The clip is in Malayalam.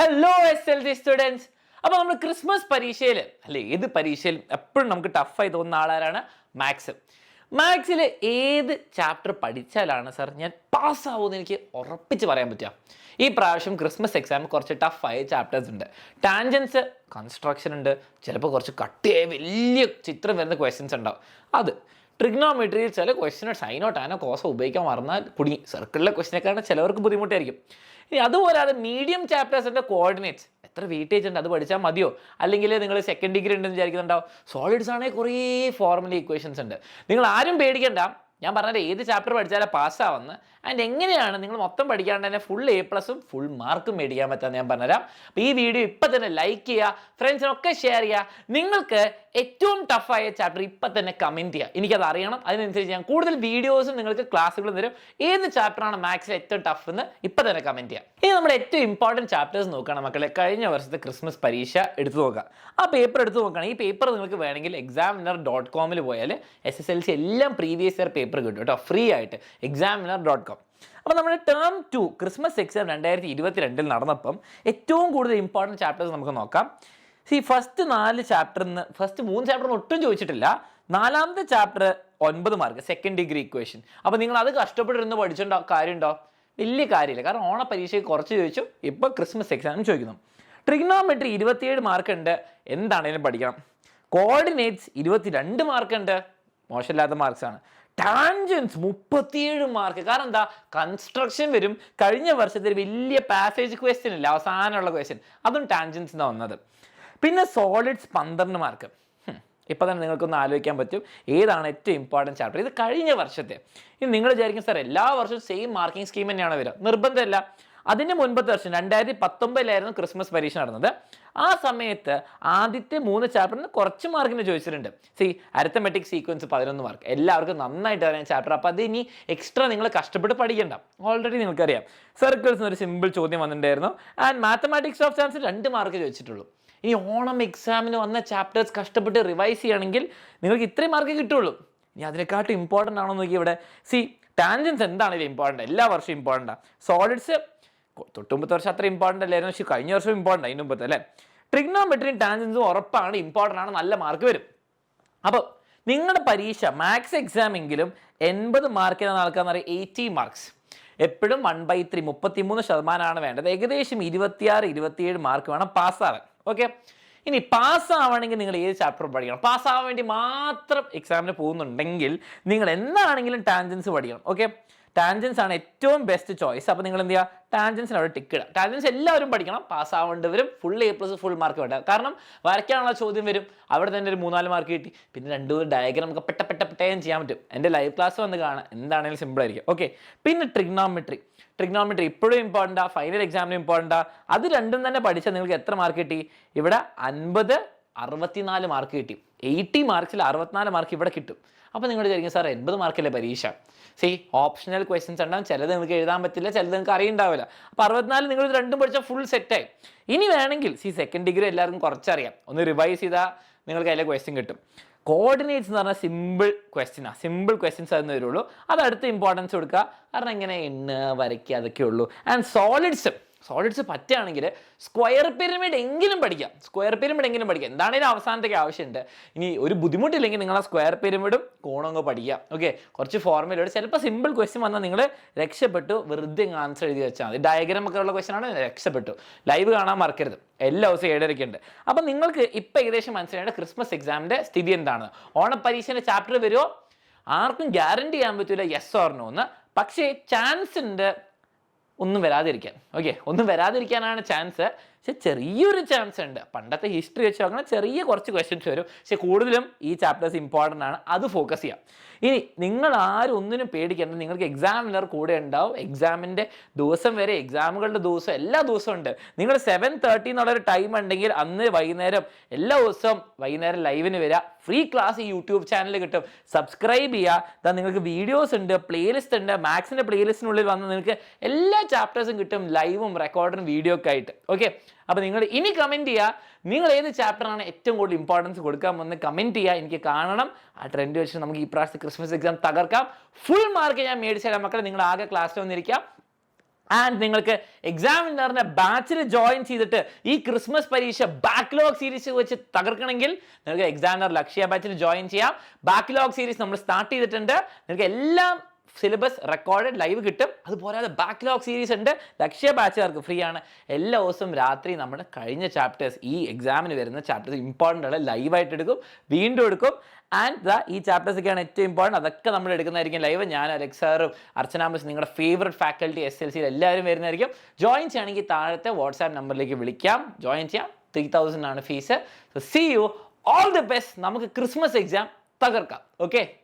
Hello SLC students. അപ്പോൾ നമ്മൾ ക്രിസ്മസ് പരീക്ഷയിൽ അല്ലെ ഏത് പരീക്ഷയിലും എപ്പോഴും നമുക്ക് ടഫായി തോന്നുന്ന ആളാരാണ്? മാത്സ്. മാത്സിൽ ഏത് ചാപ്റ്റർ പഠിച്ചാലാണ് സാർ ഞാൻ പാസ്സാവുമെന്ന് എനിക്ക് ഉറപ്പിച്ച് പറയാൻ പറ്റുക? ഈ പ്രാവശ്യം ക്രിസ്മസ് എക്സാം കുറച്ച് ടഫായ ചാപ്റ്റേഴ്സ് ഉണ്ട്. ടാൻജൻസ്, കൺസ്ട്രക്ഷൻ ഉണ്ട്, ചിലപ്പോൾ കുറച്ച് കട്ടിയായ വലിയ ചിത്രം വരുന്ന ക്വസ്റ്റ്യൻസ് ഉണ്ടാവും. അത് ട്രിഗ്നോമെട്രിയിൽ ചില ക്വസ്റ്റിന് സൈനോ ടാനോ കോസോ ഉപയോഗിക്കാൻ മറന്നാൽ കുടുങ്ങി. സർക്കിളിലെ ക്വസ്റ്റിനൊക്കെയാണ് ചിലവർക്ക് ബുദ്ധിമുട്ടായിരിക്കും. ഇനി അതുപോലാതെ മീഡിയം ചാപ്റ്റേഴ്സിൻ്റെ കോർഡിനേറ്റ്സ് എത്ര വെയിറ്റേജ് ഉണ്ട്, അത് പഠിച്ചാൽ മതിയോ? അല്ലെങ്കിൽ നിങ്ങൾ സെക്കൻഡ് ഡിഗ്രി ഉണ്ടെന്ന് വിചാരിക്കുന്നുണ്ടാവും. സോളിഡ്സ് ആണെങ്കിൽ കുറേ ഫോർമുല ഇക്വേഷൻസ് ഉണ്ട്. നിങ്ങൾ ആരും പേടിക്കണ്ട, ഞാൻ പറഞ്ഞത് ഏത് ചാപ്റ്റർ പഠിച്ചാലും പാസ്സാവുന്ന ആൻഡ് എങ്ങനെയാണ് നിങ്ങൾ മൊത്തം പഠിക്കാണ്ട് തന്നെ ഫുൾ A+ഉം ഫുൾ മാർക്കും മേടിക്കാൻ പറ്റാമെന്ന് ഞാൻ പറഞ്ഞുതരാം. അപ്പോൾ ഈ വീഡിയോ ഇപ്പം തന്നെ ലൈക്ക് ചെയ്യുക, ഫ്രണ്ട്സിനൊക്കെ ഷെയർ ചെയ്യുക. നിങ്ങൾക്ക് ഏറ്റവും ടഫായ ചാപ്റ്റർ ഇപ്പം തന്നെ കമൻറ്റ് ചെയ്യുക, എനിക്കത് അറിയണം. അതിനനുസരിച്ച് ഞാൻ കൂടുതൽ വീഡിയോസും നിങ്ങൾക്ക് ക്ലാസ്സുകളും തരും. ഏത് ചാപ്റ്ററാണ് മാത്സിൽ ഏറ്റവും ടഫ് എന്ന് ഇപ്പം തന്നെ കമൻറ്റ് ചെയ്യുക. ഇനി നമ്മുടെ ഏറ്റവും ഇമ്പോർട്ടൻറ്റ് ചാപ്റ്റേഴ്സ് നോക്കുകയാണ് മക്കളെ. കഴിഞ്ഞ വർഷത്തെ ക്രിസ്മസ് പരീക്ഷ എടുത്തു നോക്കുക. ആ പേപ്പർ എടുത്ത് നോക്കുകയാണ്. ഈ പേപ്പർ നിങ്ങൾക്ക് വേണമെങ്കിൽ examiner.com പോയാൽ SSLC എല്ലാം പ്രീവിയസ് ഇയർ പേപ്പർ കിട്ടും കേട്ടോ, ഫ്രീ ആയിട്ട്. examiner.com. അപ്പോൾ നമ്മുടെ ടേം 2 ക്രിസ്മസ് എക്സാം 2022 നടന്നപ്പം ഏറ്റവും കൂടുതൽ ഇമ്പോർട്ടൻറ്റ് ചാപ്റ്റേഴ്സ് നമുക്ക് നോക്കാം. ഫസ്റ്റ് 3 ചാപ്റ്ററിന് ഒട്ടും ചോദിച്ചിട്ടില്ല. 4ാമത്തെ chapter 9 mark, second degree equation. അപ്പോൾ നിങ്ങൾ അത് കഷ്ടപ്പെട്ടിരുന്ന് പഠിച്ചിട്ടുണ്ടോ? കാര്യമുണ്ടോ? വലിയ കാര്യമില്ല. കാരണം ഓണ പരീക്ഷയ്ക്ക് കുറച്ച് ചോദിച്ചു, ഇപ്പോൾ ക്രിസ്മസ് എക്സാമിന് ചോദിക്കുന്നു. ട്രിഗ്നോമെട്രി 27 മാർക്ക് ഉണ്ട്, എന്താണേലും പഠിക്കണം. കോർഡിനേറ്റ്സ് 22 മാർക്ക് ഉണ്ട്, മോശമില്ലാത്ത മാർക്സാണ്. Tangents 37 mark. കാരണം എന്താ? കൺസ്ട്രക്ഷൻ വരും. കഴിഞ്ഞ വർഷത്തിൽ വലിയ പാസേജ് ക്വസ്റ്റ്യൻ ഇല്ല, അവസാനമുള്ള ക്വസ്റ്റ്യൻ, അതും ടാൻജൻസിനാണ് വന്നത്. പിന്നെ സോളിഡ്സ് 12 മാർക്ക്. ഇപ്പം തന്നെ നിങ്ങൾക്കൊന്ന് ആലോചിക്കാൻ പറ്റും ഏതാണ് ഏറ്റവും ഇമ്പോർട്ടൻറ്റ് ചാപ്റ്റർ. ഇത് കഴിഞ്ഞ വർഷത്തെ. ഇനി നിങ്ങൾ വിചാരിക്കും സാർ എല്ലാ വർഷവും സെയിം മാർക്കിംഗ് സ്കീം തന്നെയാണ് വരിക. നിർബന്ധമല്ല. അതിന് മുൻപത്തെ വർഷം 2019 ക്രിസ്മസ് പരീക്ഷ നടന്നത്. ആ സമയത്ത് ആദ്യത്തെ 3 ചാപ്റ്ററിന് കുറച്ച് മാർക്കിന് ചോദിച്ചിട്ടുണ്ട്. Arithmetic sequence 11 mark. എല്ലാവർക്കും നന്നായിട്ട് അറിയാൻ ചാപ്റ്റർ. അപ്പോൾ അത് ഇനി എക്സ്ട്രാ നിങ്ങൾ കഷ്ടപ്പെട്ട് പഠിക്കണ്ട, ഓൾറെഡി നിങ്ങൾക്കറിയാം. സർക്കിൾസ് ഒരു സിമ്പിൾ ചോദ്യം വന്നിട്ടുണ്ടായിരുന്നു. And mathematics of chance 2 mark ചോദിച്ചിട്ടുള്ളൂ. ഇനി ഓണം എക്സാമിന് വന്ന ചാപ്റ്റേഴ്സ് കഷ്ടപ്പെട്ട് റിവൈസ് ചെയ്യുകയാണെങ്കിൽ നിങ്ങൾക്ക് ഇത്രയും മാർക്ക് കിട്ടുള്ളൂ. ഇനി അതിനെക്കാട്ടും ഇമ്പോർട്ടൻ്റ് ആണോ നോക്കി ഇവിടെ. ടാൻജൻസ് എന്താണെങ്കിലും ഇമ്പോർട്ടൻ്റ്, എല്ലാ വർഷവും ഇമ്പോർട്ടൻ്റാണ്. സോളിഡ്സ് തൊട്ടുമ്പത്തെ വർഷം അത്ര ഇമ്പോർട്ടൻ്റ് അല്ലായിരുന്നു, പക്ഷേ കഴിഞ്ഞ വർഷം ഇമ്പോർട്ടൻ്റ്, അതിന് മുമ്പത്തെ അല്ലേ. ട്രിഗ്നോമെട്രിയും ടാൻജൻസും ഉറപ്പാണ്, ഇമ്പോർട്ടൻ്റ് ആണ്, നല്ല മാർക്ക് വരും. അപ്പോൾ നിങ്ങളുടെ പരീക്ഷ മാത്സ് എക്സാം എങ്കിലും 80 മാർക്കിനാണ് നടക്കാന്ന് പറയുക. 80 മാർക്സ് എപ്പോഴും 1/3 33% വേണ്ടത്. ഏകദേശം 26-27 മാർക്ക് വേണം പാസ്സാവാൻ. ഓക്കെ, ഇനി പാസ്സാവണമെങ്കിൽ നിങ്ങൾ ഏത് ചാപ്റ്റർ പഠിക്കണം? പാസ്സാവാൻ വേണ്ടി മാത്രം എക്സാമിന് പോകുന്നുണ്ടെങ്കിൽ നിങ്ങൾ എന്താണെങ്കിലും ടാൻജൻസ് പഠിക്കണം. ഓക്കെ, ടാൻജൻസ് ആണ് ഏറ്റവും ബെസ്റ്റ് ചോയ്സ്. അപ്പോൾ നിങ്ങൾ എന്ത് ചെയ്യുക? ടാൻജൻസിന് അവിടെ ടിക്ക് ഇടുക. ടാൻജൻസ് എല്ലാവരും പഠിക്കണം, പാസ്സാവേണ്ടവരും ഫുൾ A+ ഫുൾ മാർക്ക് വേണ്ട. കാരണം വരയ്ക്കാനുള്ള ചോദ്യം വരും, അവിടെ തന്നെ ഒരു 3-4 മാർക്ക് കിട്ടി. പിന്നെ 2 ഡയഗ്രാം നമുക്ക് പെട്ടേയും ചെയ്യാൻ പറ്റും. എൻ്റെ ലൈവ് ക്ലാസ് വന്ന് കാണാം, എന്താണെങ്കിലും സിമ്പിൾ ആയിരിക്കും. ഓക്കെ, പിന്നെ ട്രിഗ്നോമെട്രി ഇപ്പോഴും ഇമ്പോർട്ടൻ്റാ, ഫൈനൽ എക്സാമിന് ഇമ്പോർട്ടൻ്റാ. അത് രണ്ടും തന്നെ പഠിച്ചാൽ നിങ്ങൾക്ക് എത്ര മാർക്ക് കിട്ടി? ഇവിടെ 50-64 മാർക്ക് കിട്ടി. 80 മാർക്സിൽ 64 മാർക്ക് ഇവിടെ കിട്ടും. അപ്പോൾ നിങ്ങൾ വിചാരിക്കും സാർ 80 മാർക്കല്ലേ പരീക്ഷ? ഓപ്ഷണൽ ക്വസ്റ്റ്യൻസ് ഉണ്ടാവും, ചിലത് നിങ്ങൾക്ക് എഴുതാൻ പറ്റില്ല, ചിലത് നിങ്ങൾക്ക് അറിയുണ്ടാവില്ല. അപ്പോൾ 64 നിങ്ങൾ ഇത് രണ്ടും പഠിച്ചാൽ ഫുൾ സെറ്റായി. ഇനി വേണമെങ്കിൽ സെക്കൻഡ് ഡിഗ്രി എല്ലാവർക്കും കുറച്ചറിയാം, ഒന്ന് റിവൈസ് ചെയ്താൽ നിങ്ങൾക്ക് അതിലെ ക്വസ്റ്റ്യൻ കിട്ടും. കോർഡിനേറ്റ്സ് എന്ന് പറഞ്ഞാൽ സിമ്പിൾ സിമ്പിൾ ക്വസ്റ്റ്യൻസ് ആയിരുന്നു വരുള്ളൂ. അത് അടുത്ത ഇമ്പോർട്ടൻസ് കൊടുക്കുക, കാരണം ഇങ്ങനെ വരയ്ക്കുക, അതൊക്കെ ഉള്ളൂ. ആൻഡ് സോളിഡ്സ് പറ്റുകയാണെങ്കിൽ സ്ക്വയർ പിരമിഡ് എങ്കിലും പഠിക്കാം. എന്താണെങ്കിലും അവസാനത്തേക്ക് ആവശ്യമുണ്ട്. ഇനി ഒരു ബുദ്ധിമുട്ടില്ലെങ്കിൽ നിങ്ങൾ ആ സ്ക്വയർ പിരമിഡും കോണങ്ങ് പഠിക്കാം. ഓക്കെ, കുറച്ച് ഫോർമുലയോട് ചിലപ്പോൾ സിമ്പിൾ ക്വസ്റ്റ്യൻ വന്നാൽ നിങ്ങൾ രക്ഷപ്പെട്ടു. വെറുതെ ആൻസർ എഴുതി വെച്ചാൽ മതി. ഡയഗ്രാം ഒക്കെ ഉള്ള ക്വസ്റ്റ്യൻ ആണ്, രക്ഷപ്പെട്ടു. ലൈവ് കാണാൻ മറക്കരുത്. എല്ലാ ദിവസവും 7:30 ഉണ്ട്. അപ്പം നിങ്ങൾക്ക് ഇപ്പം ഏകദേശം മനസ്സിലായിട്ട് ക്രിസ്മസ് എക്സാമിൻ്റെ സ്ഥിതി എന്താണ്. ഓണപ്പരീക്ഷേൻ്റെ ചാപ്റ്റർ വരുമോ? ആർക്കും ഗ്യാരണ്ടി ചെയ്യാൻ പറ്റില്ല യെസ് ഓർ നോ എന്ന്. പക്ഷേ ചാൻസ് ഉണ്ട് ഒന്നും വരാതിരിക്കാൻ. ഓക്കെ, ഒന്നും വരാതിരിക്കാനാണ് ചാൻസ്. പക്ഷെ ചെറിയൊരു ചാൻസ് ഉണ്ട്. പണ്ടത്തെ ഹിസ്റ്ററി വെച്ച് നോക്കണം, ചെറിയ കുറച്ച് ക്വസ്റ്റ്യൻസ് വരും. പക്ഷെ കൂടുതലും ഈ ചാപ്റ്റേഴ്സ് ഇമ്പോർട്ടൻ്റ് ആണ്, അത് ഫോക്കസ് ചെയ്യാം. ഇനി നിങ്ങൾ ആരും ഒന്നിനും പേടിക്കേണ്ട, നിങ്ങൾക്ക് എക്സാമിനർ കൂടെ ഉണ്ടാവും. എക്സാമിൻ്റെ ദിവസം വരെ, എക്സാമുകളുടെ ദിവസം എല്ലാ ദിവസവും ഉണ്ട്. നിങ്ങൾ 7:30 എന്നുള്ളൊരു ടൈം ഉണ്ടെങ്കിൽ അന്ന് വൈകുന്നേരം എല്ലാ ദിവസവും വൈകുന്നേരം ലൈവിന് വരിക. ഫ്രീ ക്ലാസ് ഈ യൂട്യൂബ് ചാനലിൽ കിട്ടും. സബ്സ്ക്രൈബ് ചെയ്യുക. നിങ്ങൾക്ക് വീഡിയോസ് ഉണ്ട്, പ്ലേലിസ്റ്റ് ഉണ്ട്. മാത്സിൻ്റെ പ്ലേലിസ്റ്റിനുള്ളിൽ വന്ന് നിങ്ങൾക്ക് എല്ലാ ചാപ്റ്റേഴ്സും കിട്ടും, ലൈവും റെക്കോർഡും വീഡിയോ ഒക്കെ ആയിട്ട്. ഓക്കെ, അപ്പോൾ നിങ്ങൾ ഇനി കമൻറ്റ് ചെയ്യുക, നിങ്ങൾ ഏത് ചാപ്റ്ററാണ് ഏറ്റവും കൂടുതൽ ഇമ്പോർട്ടൻസ് കൊടുക്കാൻ വന്ന് കമൻറ്റ് ചെയ്യുക. എനിക്ക് കാണണം. ആ ട്രെൻഡ് വെച്ച് നമുക്ക് ഈ പ്രാവശ്യത്തെ ക്രിസ്മസ് എക്സാം തകർക്കാം. ഫുൾ മാർക്ക് ഞാൻ മേടിച്ചാൽ മക്കളെ നിങ്ങൾ ആകെ ക്ലാസ്സിൽ വന്നിരിക്കാം. ആൻഡ് നിങ്ങൾക്ക് എക്സാമിനറിന്റെ ബാച്ചിൽ ജോയിൻ ചെയ്തിട്ട് ഈ ക്രിസ്മസ് പരീക്ഷ ബാക്ക്ലോഗ് സീരീസ് വെച്ച് തകർക്കണമെങ്കിൽ നിങ്ങൾക്ക് എക്സാമിനർ ലക്ഷ്യ ബാച്ചിൽ ജോയിൻ ചെയ്യാം. ബാക്ക്ലോഗ് സീരീസ് നമ്മൾ സ്റ്റാർട്ട് ചെയ്തിട്ടുണ്ട്. നിങ്ങൾക്ക് എല്ലാം സിലബസ് റെക്കോർഡഡ് ലൈവ് കിട്ടും. അതുപോരാതെ ബാക്ക്ലോഗ് സീരീസ് ഉണ്ട്. ലക്ഷ്യ ബാച്ചുകാർക്ക് ഫ്രീ ആണ്. എല്ലാ ദിവസവും രാത്രി നമ്മുടെ കഴിഞ്ഞ ചാപ്റ്റേഴ്സ്, ഈ എക്സാമിന് വരുന്ന ചാപ്റ്റേഴ്സ് ഇമ്പോർട്ടൻ്റ് ആണ്, ലൈവായിട്ട് എടുക്കും, വീണ്ടും എടുക്കും. ആൻഡ് ഈ ചാപ്റ്റേഴ്സ് ഒക്കെയാണ് ഏറ്റവും ഇമ്പോർട്ടൻറ്റ്. അതൊക്കെ നമ്മൾ എടുക്കുന്നതായിരിക്കും ലൈവ്. ഞാൻ അലക്സ് സാറും അർച്ചന മിസ്, നിങ്ങളുടെ ഫേവറേറ്റ് ഫാക്കൽറ്റി SSLC എല്ലാവരും വരുന്നതായിരിക്കും. ജോയിൻ ചെയ്യണമെങ്കിൽ താഴത്തെ വാട്സാപ്പ് നമ്പറിലേക്ക് വിളിക്കാം, ജോയിൻ ചെയ്യാം. 3000 ആണ് fees. So see you, all the best. നമുക്ക് ക്രിസ്മസ് എക്സാം തകർക്കാം. ഓക്കെ.